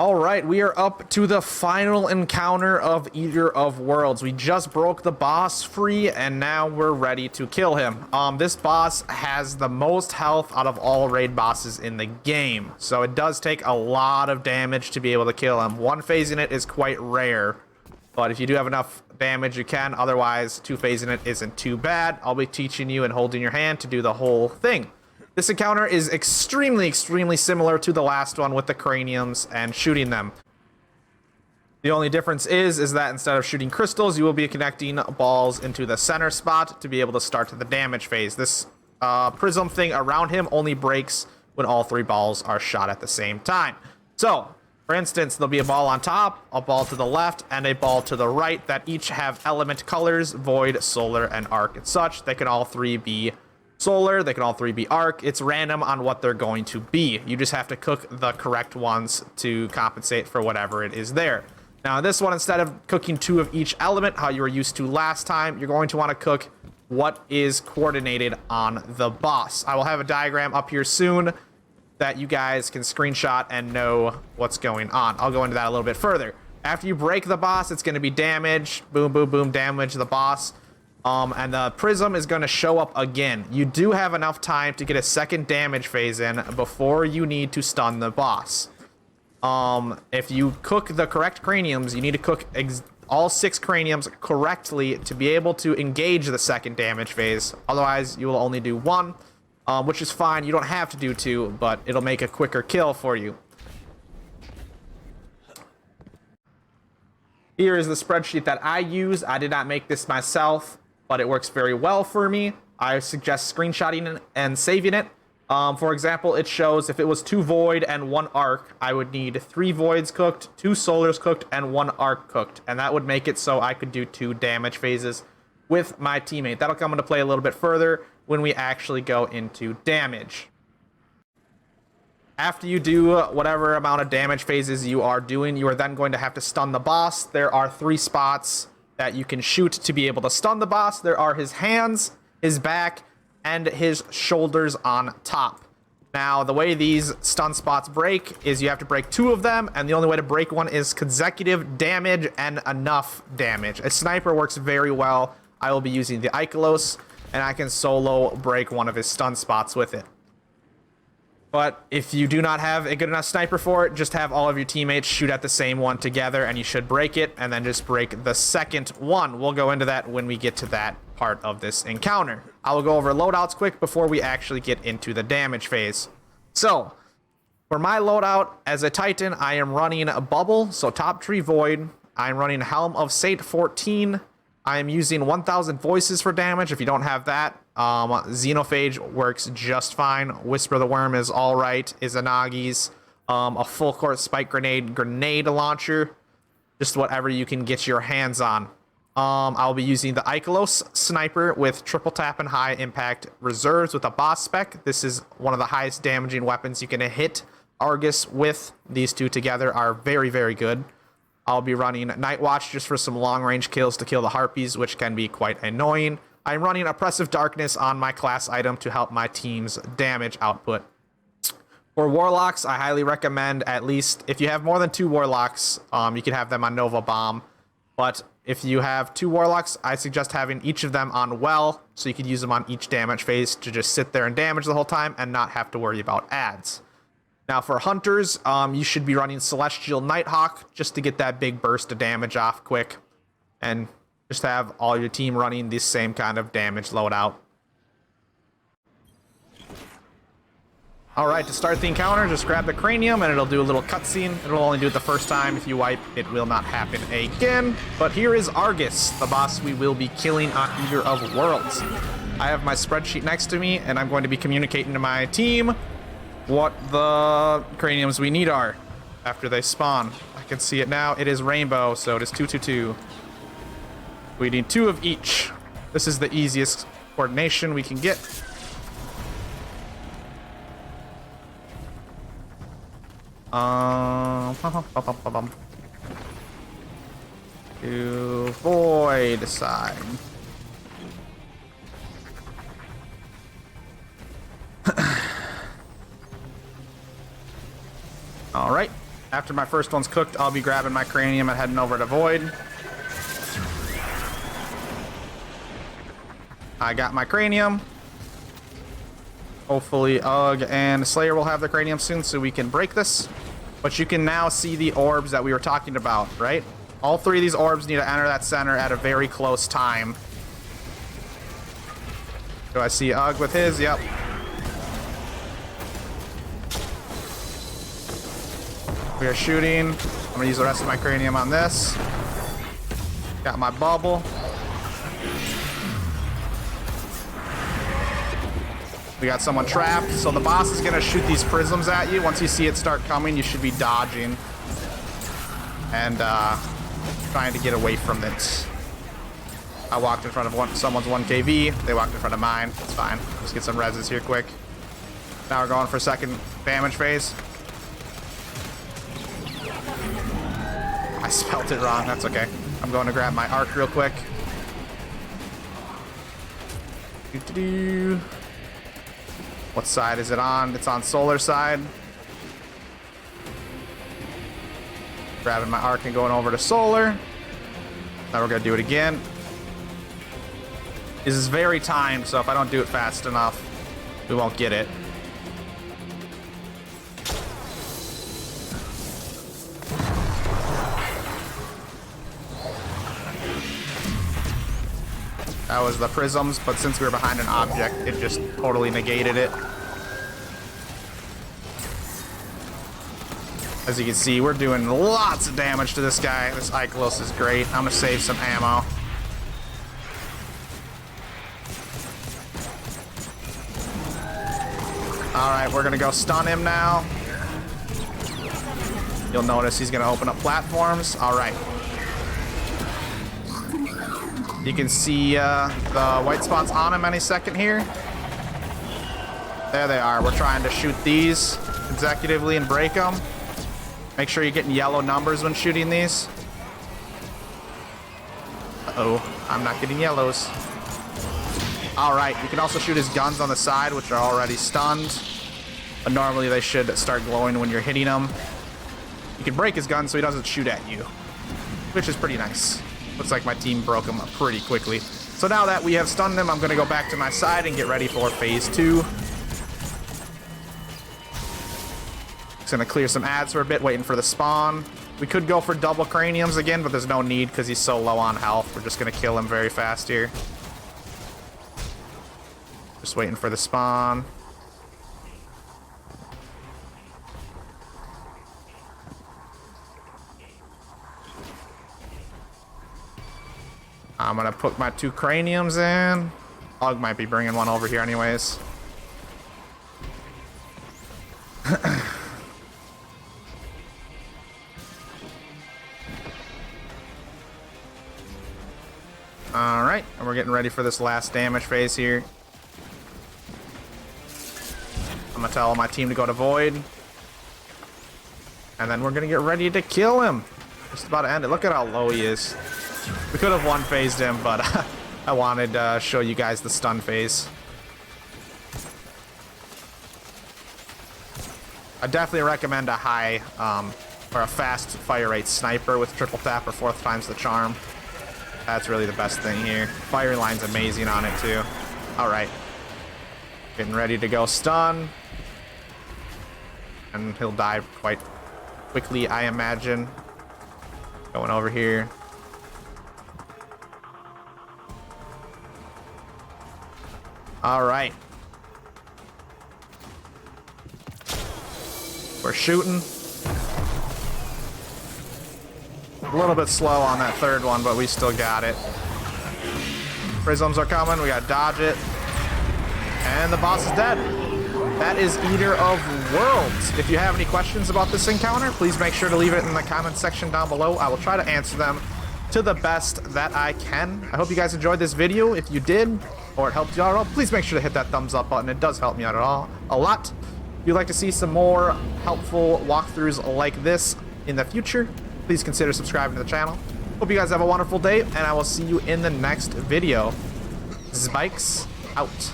All right, we are up to the final encounter of Eater of Worlds. We just broke the boss free, and now we're ready to kill him. This boss has the most health out of all raid bosses in the game, so it does take a lot of damage to be able to kill him. One phasing it is quite rare, but if you do have enough damage, you can. Otherwise, two phasing it isn't too bad. I'll be teaching you and holding your hand to do the whole thing. This encounter is extremely similar to the last one with the craniums and shooting them. The only difference is that instead of shooting crystals, you will be connecting balls into the center spot to be able to start the damage phase. This prism thing around him only breaks when all three balls are shot at the same time. So, for instance, there'll be a ball on top, a ball to the left, and a ball to the right that each have element colors, void, solar, and arc and such. They can all three be solar, they can all three be arc. It's random on what they're going to be. You just have to cook the correct ones to compensate for whatever it is there. Now in this one, instead of cooking two of each element, how you were used to last time, you're going to want to cook what is coordinated on the boss. I will have a diagram up here soon that you guys can screenshot and know what's going on. I'll go into that a little bit further. After you break the boss, it's going to be damage, boom, boom, boom, damage the boss. And the prism is going to show up again. You do have enough time to get a second damage phase in before you need to stun the boss. If you cook the correct craniums, you need to cook all 6 craniums correctly to be able to engage the second damage phase. Otherwise, you will only do 1, which is fine. You don't have to do 2, but it'll make a quicker kill for you. Here is the spreadsheet that I use. I did not make this myself, but it works very well for me. I suggest screenshotting and saving it. For example, it shows if it was 2 void and 1 arc, I would need 3 voids cooked, 2 solars cooked, and 1 arc cooked. And that would make it so I could do 2 damage phases with my teammate. That'll come into play a little bit further when we actually go into damage. After you do whatever amount of damage phases you are doing, you are then going to have to stun the boss. There are 3 spots that you can shoot to be able to stun the boss. There are his hands, his back, and his shoulders on top. Now, the way these stun spots break is you have to break 2 of them, and the only way to break one is consecutive damage and enough damage. A sniper works very well. I will be using the Ikelos, and I can solo break one of his stun spots with it. But if you do not have a good enough sniper for it, just have all of your teammates shoot at the same one together and you should break it, and then just break the second one. We'll go into that when we get to that part of this encounter. I will go over loadouts quick before we actually get into the damage phase. So, for my loadout as a Titan, I am running a Bubble, so Top Tree Void. I'm running Helm of Saint 14. I am using 1000 Voices for damage. If you don't have that, Xenophage works just fine. Whisper the Worm is alright. Izanagi's a full court spike grenade launcher. Just whatever you can get your hands on. I'll be using the Ikelos sniper with triple tap and high impact reserves with a boss spec. This is one of the highest damaging weapons you can hit Argos with. These two together are very good. I'll be running Night Watch just for some long-range kills to kill the Harpies, which can be quite annoying. I'm running Oppressive Darkness on my class item to help my team's damage output. For Warlocks, I highly recommend, at least if you have more than 2 Warlocks, you can have them on Nova Bomb. But if you have 2 Warlocks, I suggest having each of them on Well, so you could use them on each damage phase to just sit there and damage the whole time and not have to worry about ads. Now for Hunters, you should be running Celestial Nighthawk just to get that big burst of damage off quick. And just have all your team running the same kind of damage loadout. Alright, to start the encounter, just grab the cranium and it'll do a little cutscene. It'll only do it the first time. If you wipe, it will not happen again. But here is Argos, the boss we will be killing on Eater of Worlds. I have my spreadsheet next to me, and I'm going to be communicating to my team what the craniums we need are after they spawn. I can see it now. It is rainbow, so it is 222. We need 2 of each. This is the easiest coordination we can get. To void side. All right. After my first one's cooked, I'll be grabbing my cranium and heading over to Void. I got my cranium. Hopefully Ugg and Slayer will have the cranium soon so we can break this. But you can now see the orbs that we were talking about, right? All three of these orbs need to enter that center at a very close time. Do I see Ugg with his? Yep. We are shooting. I'm gonna use the rest of my cranium on this. Got my bubble. We got someone trapped. So the boss is gonna shoot these prisms at you. Once you see it start coming, you should be dodging and trying to get away from it. I walked in front of someone's 1KV. They walked in front of mine. It's fine. Let's get some reses here quick. Now we're going for second damage phase. I spelled it wrong. That's okay. I'm going to grab my arc real quick. What side is it on? It's on solar side. Grabbing my arc and going over to solar. Now we're going to do it again. This is very timed, so if I don't do it fast enough, we won't get it. That was the prisms, but since we were behind an object, it just totally negated it. As you can see, we're doing lots of damage to this guy. This Ikelos is great. I'm gonna save some ammo. Alright, we're gonna go stun him now. You'll notice he's gonna open up platforms. Alright. You can see the white spots on him any second here. There they are. We're trying to shoot these consecutively and break them. Make sure you're getting yellow numbers when shooting these. Uh-oh, I'm not getting yellows. All right, you can also shoot his guns on the side, which are already stunned. But normally they should start glowing when you're hitting them. You can break his gun so he doesn't shoot at you, which is pretty nice. Looks like my team broke him up pretty quickly. So now that we have stunned him, I'm going to go back to my side and get ready for phase 2. Just going to clear some ads for a bit, waiting for the spawn. We could go for double craniums again, but there's no need because he's so low on health. We're just going to kill him very fast here. Just waiting for the spawn. I'm gonna put my 2 craniums in. Ugg might be bringing one over here anyways. Alright, and we're getting ready for this last damage phase here. I'm gonna tell my team to go to Void. And then we're gonna get ready to kill him. Just about to end it. Look at how low he is. We could have one-phased him, but I wanted to show you guys the stun phase. I definitely recommend a high or a fast fire rate sniper with triple tap or 4th times the charm. That's really the best thing here. Firing line's amazing on it too. Alright. Getting ready to go stun. And he'll die quite quickly, I imagine. Going over here. Alright. We're shooting. A little bit slow on that third one, but we still got it. Prisms are coming. We gotta dodge it. And the boss is dead. That is Eater of Worlds. If you have any questions about this encounter, please make sure to leave it in the comment section down below. I will try to answer them to the best that I can. I hope you guys enjoyed this video. If you did, or it helped you out at all, please make sure to hit that thumbs up button. It does help me out a lot. If you'd like to see some more helpful walkthroughs like this in the future, please consider subscribing to the channel. Hope you guys have a wonderful day, and I will see you in the next video. Spikes out.